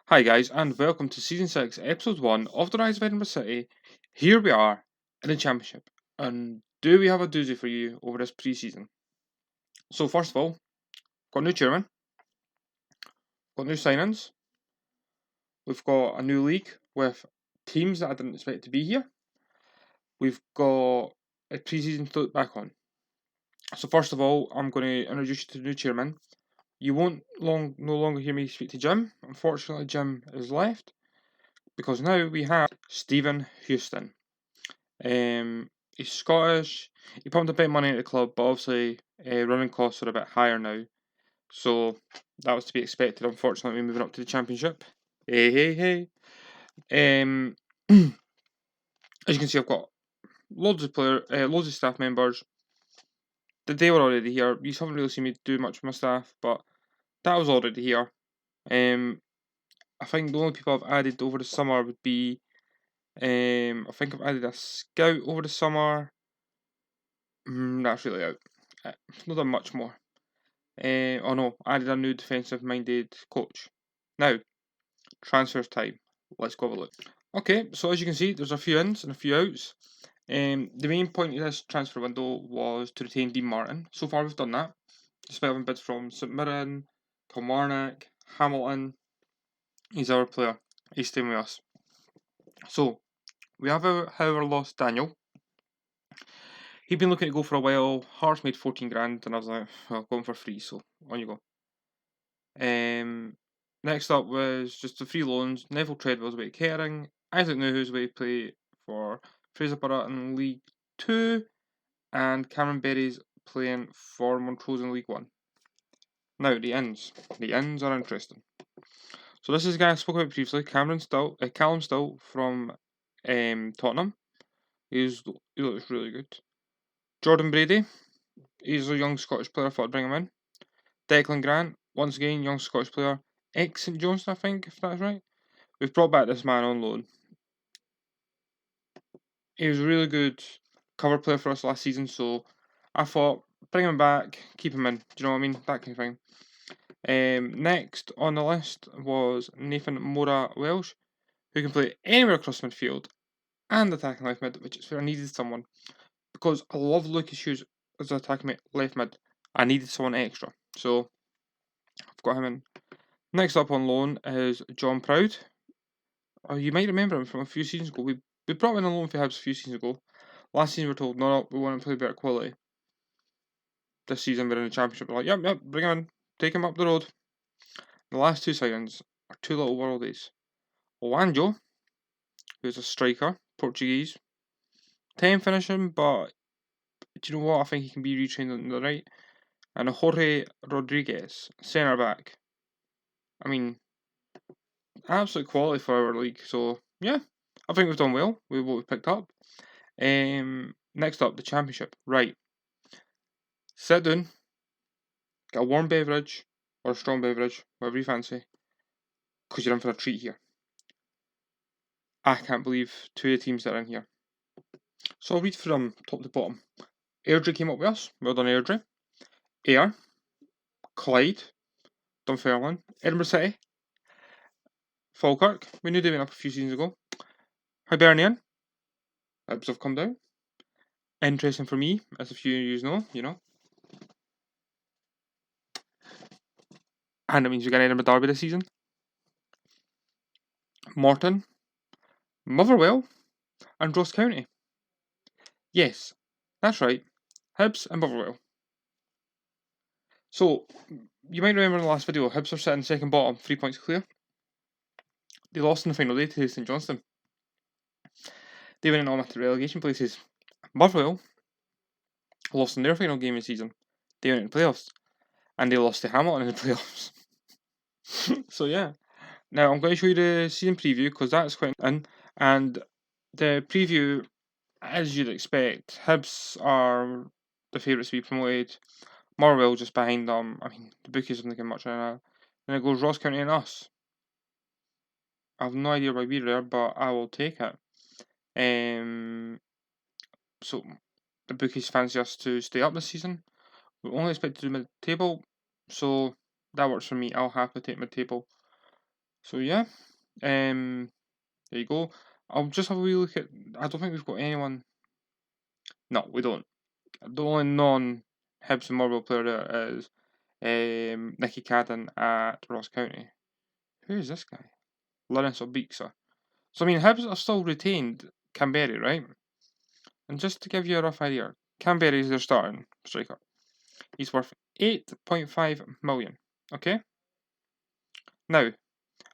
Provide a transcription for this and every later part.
Hi guys, and welcome to Season 6, Episode 1 of The Rise of Edinburgh City. Here we are in the Championship, and do we have a doozy for you over this pre-season? So first of all, got a new chairman, got new signings, we've got a new league with teams that I didn't expect to be here, we've got a pre-season to look back on. So first of all, I'm going to introduce you to the new chairman. You won't no longer hear me speak to Jim. Unfortunately, Jim is left, because now we have Stephen Houston. He's Scottish. He pumped a bit of money into the club, but obviously running costs are a bit higher now. So that was to be expected. Unfortunately, moving up to the Championship. Hey. As you can see, I've got loads of staff members. They were already here. You haven't really seen me do much with my staff, but that was already here. I think the only people I've added over the summer would be I think I've added a scout over the summer. That's really out. Not done much more. Oh no, added a new defensive-minded coach. Now, transfers time. Let's go have a look. Okay, so as you can see, there's a few ins and a few outs. The main point of this transfer window was to retain Dean Martin. So far, we've done that. Despite having bids from St Mirren, Kilmarnock, Hamilton, he's our player. He's staying with us. So, we have, however, lost Daniel. He'd been looking to go for a while. Hearts made 14 grand, and I was like, well, going for free, so on you go. Next up was just the free loans. Neville Treadwell's away to Kettering. Isaac Nuhu's away to play for Fraserburgh in League 2. And Cameron Berry's playing for Montrose in League 1. Now, the ins. The ins are interesting. So this is a guy I spoke about previously, Callum Still from Tottenham. He looks really good. Jordan Brady, he's a young Scottish player, I thought I'd bring him in. Declan Grant, once again, young Scottish player. St Johnstone, I think, if that's right. We've brought back this man on loan. He was a really good cover player for us last season, so I thought, bring him back, keep him in. Do you know what I mean? That kind of thing. Next on the list was Nathan Mora Welsh, who can play anywhere across midfield and attacking left mid, which is where I needed someone. Because I love Lucas Hughes as an attacking left mid. I needed someone extra, so I've got him in. Next up on loan is John Proud. You might remember him from a few seasons ago. We brought him in on loan for Hibs a few seasons ago. Last season we were told, no, we want to play better quality. This season we're in the Championship. We're like, yep, bring him in. Take him up the road. The last two signings are two little worldies. Owanjo, who's a striker, Portuguese. 10 finishing, but do you know what? I think he can be retrained on the right. And Jorge Rodriguez, centre back. I mean, absolute quality for our league. So yeah, I think we've done well with what we've picked up. Next up, the Championship. Right. Sit down, get a warm beverage or a strong beverage, whatever you fancy, because you're in for a treat here. I can't believe two of the teams that are in here. So I'll read from top to bottom. Airdrie came up with us. Well done, Airdrie. Ayr, Clyde, Dunfermline, Edinburgh City, Falkirk. We knew they went up a few seasons ago. Hibernian. Hibs have come down. Interesting for me, as a few of you know. And it means we get Edinburgh Derby this season. Morton, Motherwell, and Ross County. Yes, that's right. Hibs and Motherwell. So, you might remember in the last video, Hibs are sitting second bottom, 3 points clear. They lost in the final day to St Johnstone. They went in automatic relegation places. Motherwell lost in their final game of the season. They went in the playoffs. And they lost to Hamilton in the playoffs. So yeah. Now I'm going to show you the season preview because that's quite in. And the preview, as you'd expect, Hibs are the favourites to be promoted. Motherwell just behind them. I mean, the bookies aren't looking much right now. Then it goes Ross County and us. I have no idea why we're there, but I will take it. So the bookies fancy us to stay up this season. We only expect to do mid-table, so that works for me. I'll happily take mid-table. So yeah, there you go. I'll just have a wee look at. I don't think we've got anyone. No, we don't. The only non-Hibs and Motherwell player there is Nicky Cadden at Ross County. Who is this guy? Lawrence Obixa. So I mean, Hibs are still retained Canberra, right? And just to give you a rough idea, Canberra is their starting striker. He's worth 8.5 million. Okay. Now,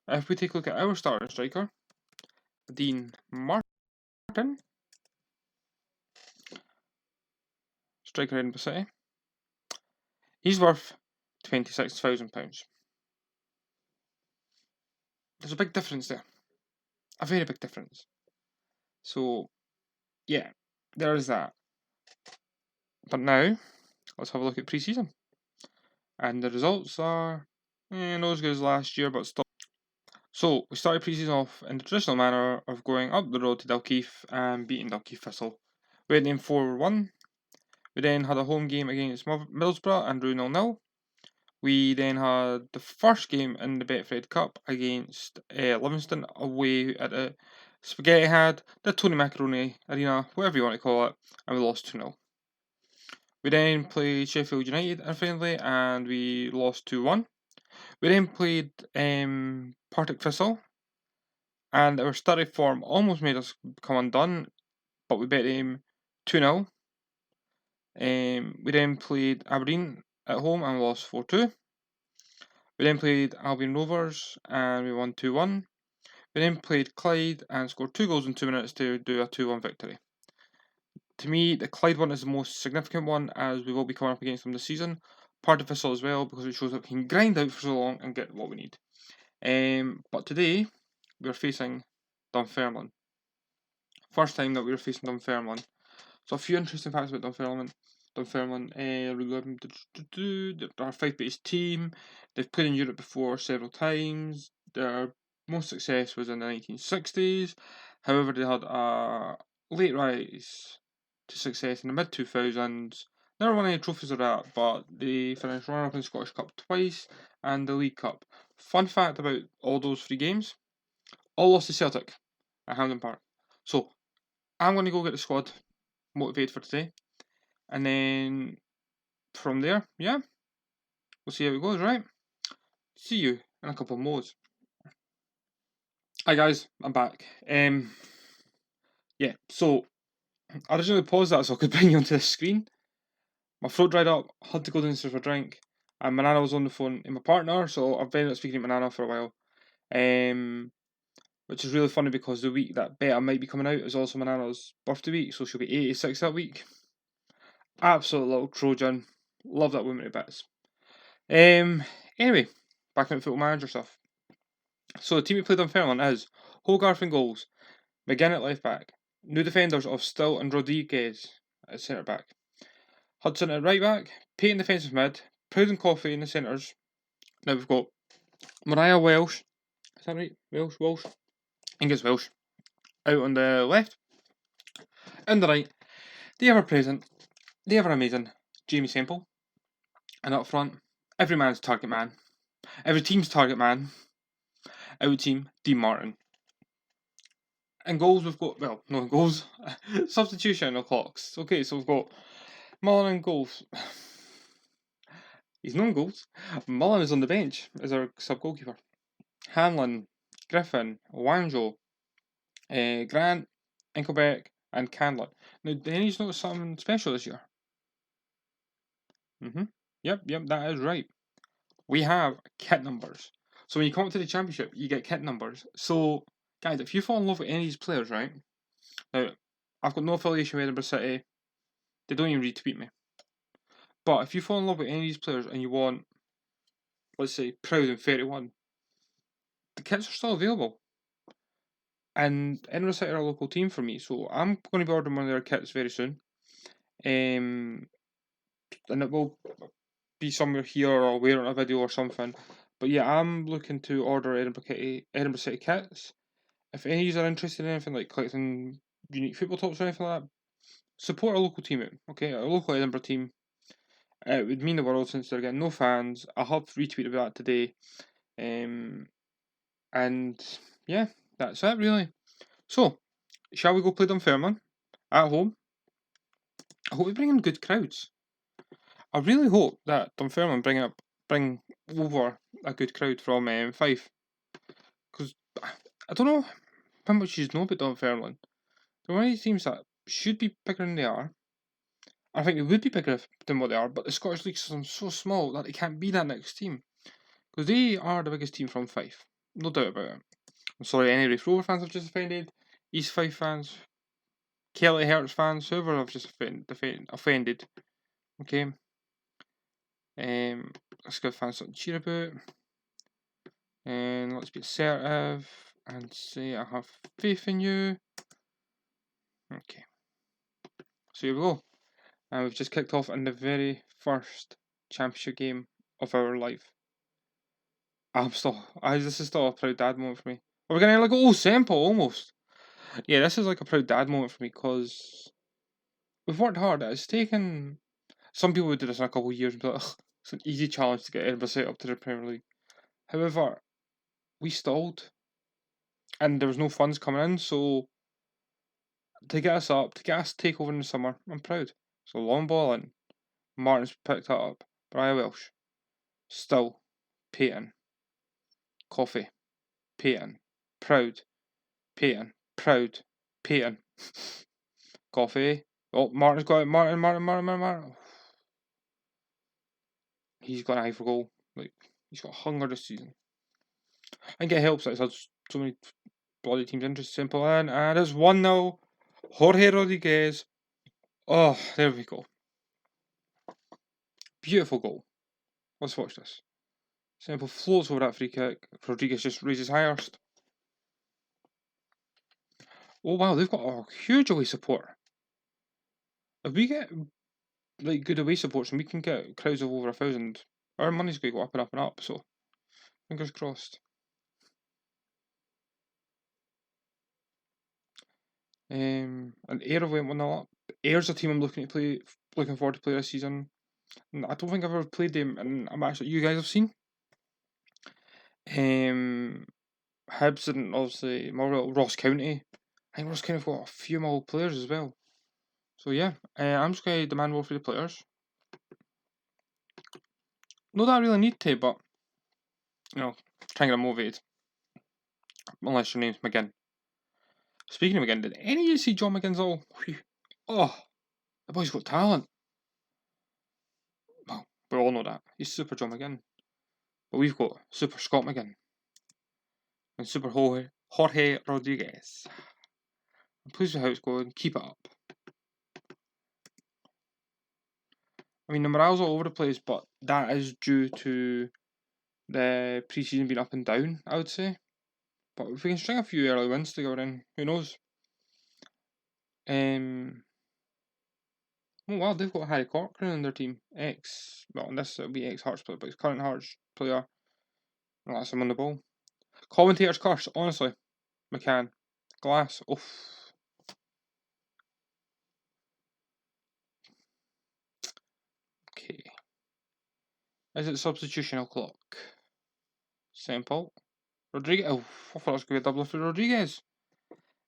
if we take a look at our starting striker, Dean Martin, striker in Edinburgh City, he's worth £26,000. There's a big difference there. A very big difference. So, yeah, there is that. But now, let's have a look at pre-season. And the results are not as good as last year, but still. So, we started pre-season off in the traditional manner of going up the road to Dalkeith and beating Dalkeith Thistle. We went in 4-1. We then had a home game against Middlesbrough and drew 0-0. We then had the first game in the Betfred Cup against Livingston away at the Spaghetti Had, the Tony Macaroni Arena, whatever you want to call it, and we lost 2-0. We then played Sheffield United in a friendly and we lost 2-1. We then played Partick Thistle and our steady form almost made us come undone, but we beat them 2-0. We then played Aberdeen at home and lost 4-2. We then played Albion Rovers and we won 2-1. We then played Clyde and scored 2 goals in 2 minutes to do a 2-1 victory. To me, the Clyde one is the most significant one as we will be coming up against them this season. Part of Thistle as well because it shows that we can grind out for so long and get what we need. But today, we're facing Dunfermline. First time that we were facing Dunfermline. So a few interesting facts about Dunfermline. Dunfermline, they're a 5-based team. They've played in Europe before several times. Their most success was in the 1960s. However, they had a late rise to success in the mid 2000s. Never won any trophies of that, but they finished runner-up in the Scottish Cup twice and the League Cup. Fun fact about all those 3 games: all lost to Celtic at Hampden Park. So I'm going to go get the squad motivated for today, and then from there, yeah, we'll see how it goes, right? See you in a couple of modes. Hi guys, I'm back. Yeah, so I originally paused that so I could bring you onto the screen. My throat dried up, had to go downstairs for a drink, and my nana was on the phone and my partner, so I've been speaking to my nana for a while. Which is really funny because the week that beta might be coming out is also my nana's birthday week, so she'll be 86 that week. Absolute little Trojan. Love that woman to bits. Anyway, back into Football Manager stuff. So the team we played on Fairlawn is Hogarth in goals, McGinn at left back, new defenders of Still and Rodriguez at centre back, Hudson at right back, Payne defensive mid, Proud and Coffey in the centres. Now we've got Mariah Welsh, is that right? Welsh? I think it's Welsh. Out on the left. And the right, the ever present, the ever amazing Jamie Semple. And up front, every man's target man, every team's target man, our team, Dean Martin. And goals, we've got, well, no goals, substitution of clocks. Okay, so we've got Mullen in goals. He's non goals. Mullen is on the bench as our sub goalkeeper. Hanlon, Griffin, Wanjo, Grant, Enkelbeck, and Candler. Now, do any of you notice something special this year? Yep, that is right. We have kit numbers. So when you come up to the championship, you get kit numbers. So, guys, if you fall in love with any of these players, right? Now, I've got no affiliation with Edinburgh City. They don't even retweet me. But if you fall in love with any of these players and you want, let's say, Proud and 31, the kits are still available. And Edinburgh City are a local team for me, so I'm going to be ordering one of their kits very soon. And it will be somewhere here or I'll wear it on a video or something. But yeah, I'm looking to order Edinburgh City kits. If any of you are interested in anything like collecting unique football tops or anything like that, support a local team out, okay? A local Edinburgh team. It would mean the world since they're getting no fans. I have retweeted that today. And yeah, that's it really. So, shall we go play Dunfermline at home? I hope we bring in good crowds. I really hope that Dunfermline bring over a good crowd from Fife, because I don't know how much you know about Dunfermline. They're one of these teams that should be bigger than they are. I think they would be bigger than what they are, but the Scottish League system is so small that they can't be that next team, because they are the biggest team from Fife, no doubt about it. I'm sorry, any Raith Rover fans I've just offended, East Fife fans, Kelly Hertz fans, whoever I've just offended. Okay, let's give fans something to cheer about, and let's be assertive and say I have faith in you. Okay, so here we go. And we've just kicked off in the very first championship game of our life. This is still a proud dad moment for me. Are we gonna like Sempo almost? Yeah, this is like a proud dad moment for me because we've worked hard. It's taken. Some people would do this in a couple of years and be like, it's an easy challenge to get Edinburgh City up to the Premier League. However, we stalled, and there was no funds coming in, so to get us up, to get us to take over in the summer, I'm proud. So long ball in, Martin's picked that up. Brian Welsh, still, Peyton, Coffee, Peyton, proud, Peyton, proud, Peyton, Coffee. Oh, Martin's got it. Martin. He's got an eye for goal. Like, he's got hunger this season. I think it helps that he's had so many bloody teams interested. Simple and it's 1-0. Jorge Rodriguez. Oh, there we go. Beautiful goal. Let's watch this. Simple floats over that free kick. Rodriguez just raises highest. Oh wow, they've got a huge away support. If we get like good away supports and we can get crowds of over 1,000, our money's going to go up and up and up. So fingers crossed. And Ayr have went 1-0 up. Ayer's a team I'm looking forward to play this season. And I don't think I've ever played them in a match that you guys have seen. Hibs and obviously Ross County. I think Ross County have got a few more players as well. So yeah, I'm just going to demand more for the players. Not that I really need to, but you know, try and get them motivated. Unless your name's McGinn. Speaking of McGinn, did any of you see John McGinn's all? Oh, the boy's got talent. Well, we all know that. He's Super John McGinn. But we've got Super Scott McGinn. And Super Jorge Rodriguez. I'm pleased with how it's going. Keep it up. I mean, the morale's all over the place, but that is due to the pre-season being up and down, I would say. But if we can string a few early wins together, then who knows? Oh wow, they've got Harry Corcoran in their team. This will be ex-Hearts player, but he's current Hearts player. And that's him on the ball. Commentator's curse, honestly. McCann. Glass. Oof. Okay. Is it substitutional clock? Simple. Rodriguez. Oh, I thought it was going to be a double for Rodriguez.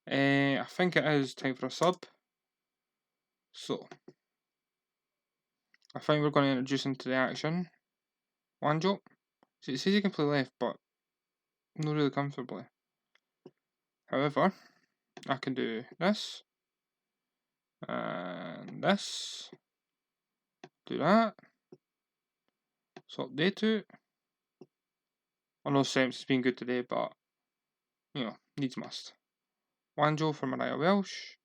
I think it is time for a sub. So, I think we're going to introduce into the action. Wanjo. So it says he can play left, but not really comfortably. However, I can do this. And this. Do that. So update to. I know Semps has been good today, but you know, needs must. Wanjo for Mariah Welsh.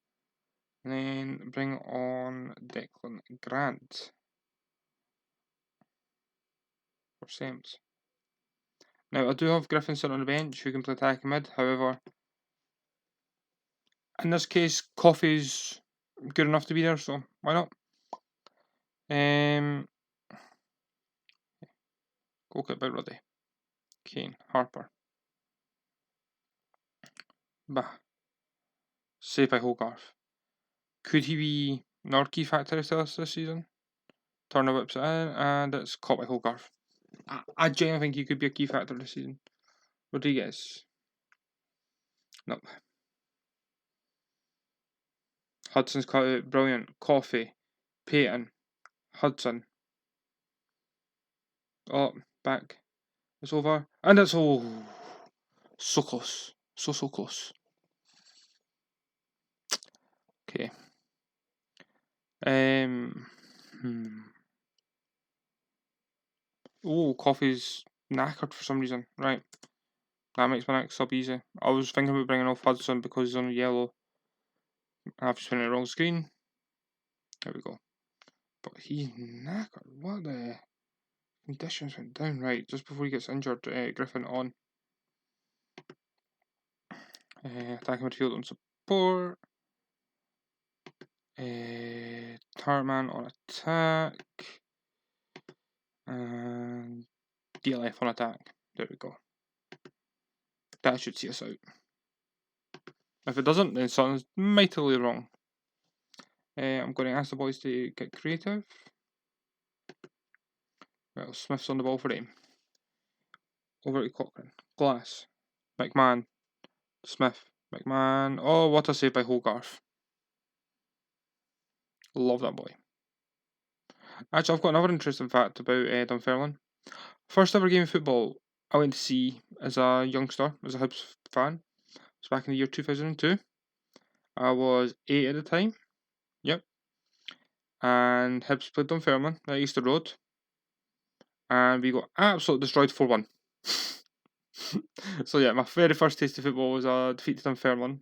And then bring on Declan Grant for Semps. Now I do have Griffin sitting on the bench who can play attacking mid, however, in this case Coffee's good enough to be there, so why not? Goalkeeper about ready. Kane, Harper. Bah. Saved by Hogarth. Could he be another key factor to us this season? Turner whips it in, and it's caught by Hogarth. I genuinely think he could be a key factor this season. Rodriguez. Nope. Hudson's cut out. Brilliant. Coffee. Peyton. Hudson. Oh, back. It's over. And it's all so close. So close. Okay. Oh, coffee's knackered for some reason. Right. That makes my next sub easy. I was thinking about bringing off Hudson because he's on yellow. I've just been on the wrong screen. There we go. But he's knackered. What the conditions went down? Right, just before he gets injured, Griffin on. Attacking midfield on support. Tarman on attack. And DLF on attack. There we go. That should see us out. If it doesn't, then something's mightily wrong. I'm going to ask the boys to get creative. Well, Smith's on the ball for him. Over to Cochrane. Glass. McMahon. Smith. McMahon. Oh, what a save by Hogarth. Love that boy. Actually, I've got another interesting fact about Dunfermline. First ever game of football I went to see as a youngster, as a Hibs fan. It was back in the year 2002. I was 8 at the time. Yep. And Hibs played Dunfermline at Easter Road. And we got absolutely destroyed 4-1. So yeah, my very first taste of football was a defeat to Dunfermline.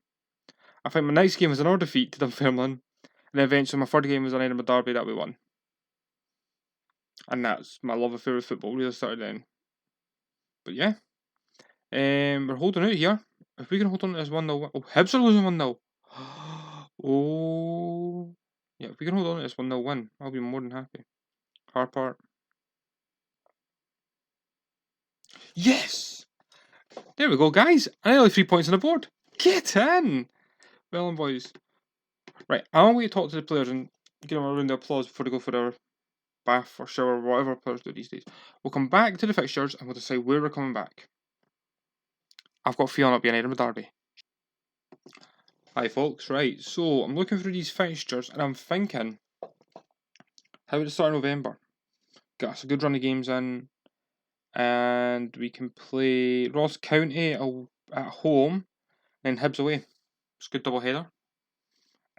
I think my next game was another defeat to Dunfermline. And then eventually my third game was an Edinburgh derby that we won. And that's my love affair with football really started then. But yeah. We're holding out here. If we can hold on to this 1-0. Oh, Hibs are losing 1-0. Oh. Yeah, if we can hold on to this 1-0 win, I'll be more than happy. Harper. Yes! There we go, guys. And only 3 points on the board. Get in! Well done, boys. Right, I'm going to talk to the players and give them a round of applause before they go for their bath or shower, whatever players do these days. We'll come back to the fixtures and we'll decide where we're coming back. I've got a feeling it'll be an Edinburgh derby. Hi folks, right, so I'm looking through these fixtures and I'm thinking, how about the start of November? Get us a good run of games in, and we can play Ross County at home, and Hibs away. It's a good double header.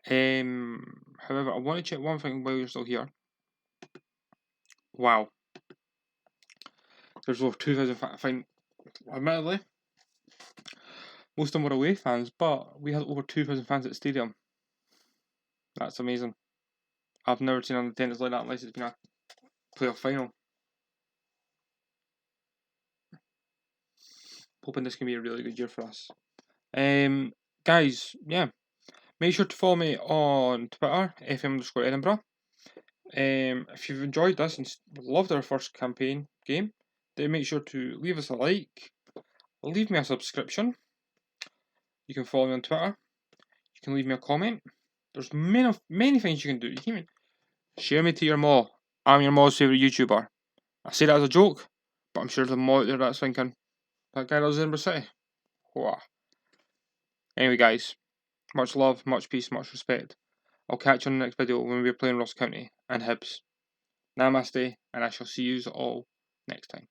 However, I want to check one thing while you're still here. Wow. There's over 2,000 fans. I think, admittedly, most of them were away fans, but we had over 2,000 fans at the stadium. That's amazing. I've never seen an attendance like that unless it's been a playoff final. Hoping this can be a really good year for us. Guys, yeah. Make sure to follow me on Twitter, FM_Edinburgh. If you've enjoyed this and loved our first campaign game, then make sure to leave us a like, leave me a subscription. You can follow me on Twitter. You can leave me a comment. There's many things you can do. You can even share me to your ma. I'm your ma's favourite YouTuber. I say that as a joke, but I'm sure there's a ma out there that's thinking, that guy lives in Edinburgh City. Whoa. Anyway, guys, much love, much peace, much respect. I'll catch you on the next video when we're playing Ross County and Hibs. Namaste, and I shall see you all next time.